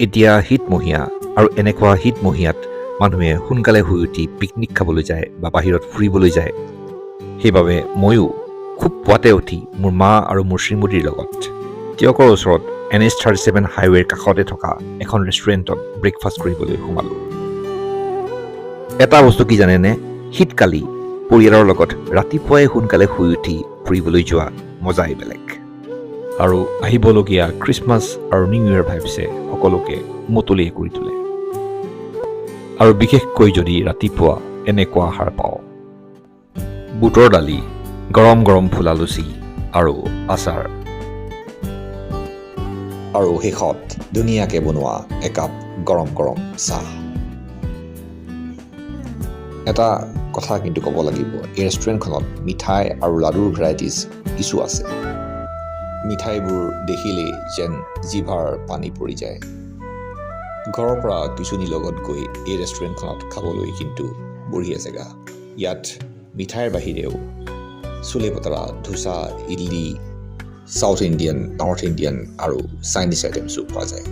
এতিয়া শীতমহীয়া আৰু এনেকুৱা শীতমহীয়াত মানুহে সোনকালে শুই উঠি পিকনিক খাবলৈ যায় বা বাহিৰত ফুৰিবলৈ যায়। সেইবাবে ময়ো খুব পুৱাতে উঠি মোৰ মা আৰু মোৰ শ্ৰীমতীৰ লগত টিয়কৰ ওচৰত NH37 হাইৱেৰ কাষতে থকা এখন ৰেষ্টুৰেণ্টত ব্ৰেকফাষ্ট কৰিবলৈ সোমালোঁ। এটা বস্তু কি জানেনে, শীতকালি পৰিয়ালৰ লগত ৰাতিপুৱাই সোনকালে শুই উঠি ফুৰিবলৈ যোৱা মজাই বেলেগ। আৰু আহিবলগীয়া খ্ৰীষ্টমাছ আৰু নিউ ইয়েৰ ভাইবছে সকলোকে মতলীয়া কৰি তোলে। আৰু বিশেষকৈ যদি ৰাতিপুৱা এনেকুৱা আহাৰ পাওঁ, বুটৰ দালি, গৰম গৰম ফুলা লুচি আৰু আচাৰ, আৰু শেষত ধুনীয়াকৈ বনোৱা একাপ গৰম গৰম চাহ। এটা কথা কিন্তু ক'ব লাগিব, এই ৰেষ্টুৰেণ্টখনত মিঠাই আৰু লাডুৰ ভেৰাইটিজ কিছু আছে। মিঠাইবোৰ দেখিলেই যেন জিভাৰ পানী পৰি যায়। ঘৰৰ পৰা কিছুদিন লগত গৈ এই ৰেষ্টুৰেণ্টখনত খাবলৈ কিন্তু বঢ়িয়া জেগা। ইয়াত মিঠাইৰ বাহিৰেও চোলে পটাৰা, dosa, idli, south Indian, north Indian আৰু চাইনিজ আইটেমছো পোৱা যায়।